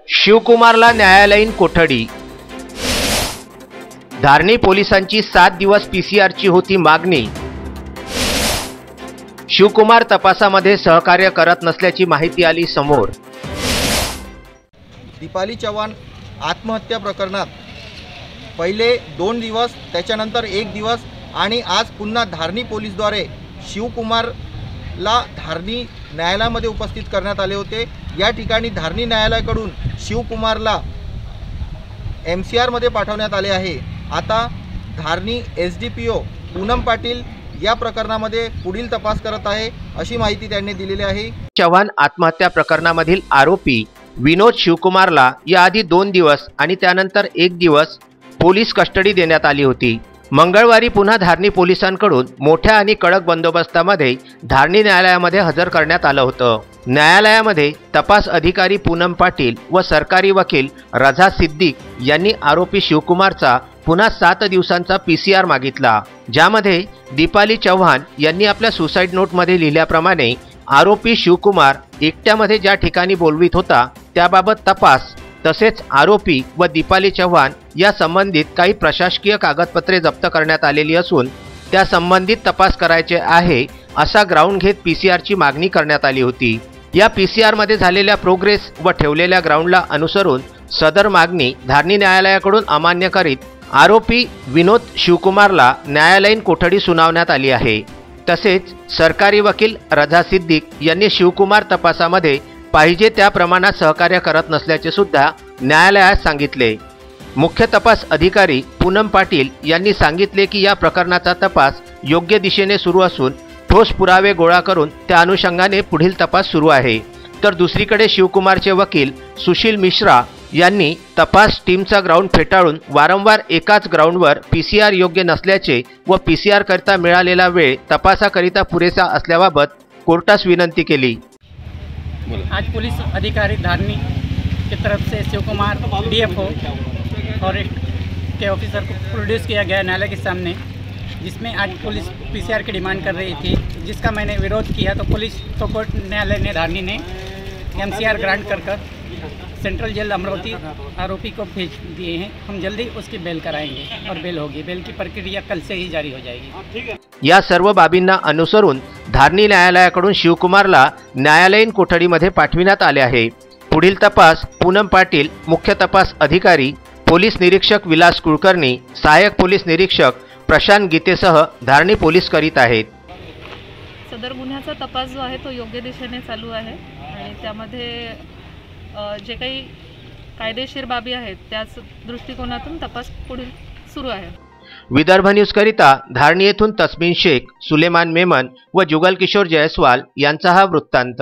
शिवकुमारला न्यायालयीन कोठडी। धारणी पोलिसांची 7 दिवस पीसीआरची होती मागणी। शिवकुमार तपासामध्ये सहकार्य करत नसल्याची माहिती आली समोर। दीपाली चव्हाण आत्महत्या प्रकरणात पहिले 2 दिवस, त्याच्यानंतर 1 दिवस आणि आज पुन्हा धारणी पोलीसद्वारे शिवकुमारला धारणी न्यायालयामध्ये उपस्थित करण्यात आले होते। या ठिकाणी धारणी न्यायालयाकडून शिवकुमारला MCR मध्ये पाठवण्यात आले आहे। आता धारणी SDPO पूनम पाटील या प्रकरणामध्ये पुढील तपास करत आहे, अशी माहिती त्यांनी दिलेली आहे। चव्हाण आत्महत्या प्रकरणामधील आरोपी विनोद शिवकुमारला याआधी 2 दिवस आणि त्यानंतर 1 दिवस पोलीस कस्टडी देण्यात आली होती। मंगळवारी पुन्हा धारणी पोलिसांकडून मोठ्या आणि कडक बंदोबस्तामध्ये धारणी न्यायालयामध्ये हजर करण्यात आलं होतं। न्यायालयामध्ये तपास अधिकारी पूनम पाटील व सरकारी वकील रझा सिद्दीक यांनी आरोपी शिवकुमारचा पुन्हा 7 दिवसांचा PCR मागितला, ज्यामध्ये दीपाली चव्हाण यांनी आपल्या सुसाईड नोटमध्ये लिहिल्याप्रमाणे आरोपी शिवकुमार एकट्यामध्ये ज्या ठिकाणी बोलवित होता त्याबाबत तपास, तसेच आरोपी व दीपाली चव्हाण या संबंधित काही प्रशासकीय कागदपत्रे जप्त करण्यात आलेली असून त्या संबंधित तपास करायचे आहे असा ग्राउंड घेत पीसीआरची मागणी करण्यात आली होती। या पीसीआरमध्ये झालेल्या प्रोग्रेस व ठेवलेल्या ग्राउंडला अनुसरून सदर मागणी धारणी न्यायालयाकडून अमान्य करीत आरोपी विनोद शिवकुमारला न्यायालयीन कोठडी सुनावण्यात आली आहे। तसेच सरकारी वकील रझा सिद्दीक यांनी शिवकुमार तपासामध्ये पाहिजे त्या प्रमाणात सहकार्य करत नसल्याचे सुद्धा न्यायालयात सांगितले। मुख्य तपास अधिकारी पूनम पाटील यांनी सांगितले की या प्रकरणाचा तपास योग्य दिशेने सुरू असून ठोस पुरावे गोळा करून त्या अनुषंगाने पुढील तपास सुरू आहे। तर दुसरीकडे शिवकुमारचे वकील सुशील मिश्रा यांनी तपास टीमचा ग्राउंड फेटाळून वारंवार एकाच ग्राउंडवर PCR योग्य नसल्याचे व PCR करता मिळालेला वेळ तपासाकरिता पुरेसा असल्याबाबत कोर्टास विनंती केली। आज पुलिस अधिकारी धारणी की तरफ से शिवकुमार DFO और एक के ऑफिसर को प्रोड्यूस किया गया न्यायालय के सामने, जिसमें आज पुलिस PCR की डिमांड कर रही थी, जिसका मैंने विरोध किया तो पुलिस तो कोर्ट न्यायालय ने धारणी ने MCR ग्रांट कर सेंट्रल जेल अमरावती आरोपी को भेज दिए हैं। हम जल्दी उसकी बेल कराएंगे और बेल होगी। बेल की प्रक्रिया कल से ही जारी हो जाएगी। या सर्व बाबींना अनुसरून धारणी न्यायालयाकडून शिवकुमारला न्यायालयीन कोठडीमध्ये पाठविण्यात आले आहे। पुढील तपास पूनम पाटील, मुख्य तपास अधिकारी पोलीस निरीक्षक विलास कुलकर्णी, सहाय्यक पोलीस निरीक्षक प्रशांत गीतेसह धारणी पोलीस करीत आहेत। सदर गुन्ह्याचा तपास जो आहे तो योग्य दिशेने चालू आहे आणि त्यामध्ये जे काही कायदेशीर बाबी आहेत त्याच दृष्टिकोनातून तपास पुढे सुरू आहे। विदर्भ न्यूज करिता धारणी येथून तस्मीन शेख, सुलेमान मेमन व जुगल किशोर जयस्वाल यांचा हा वृत्तांत।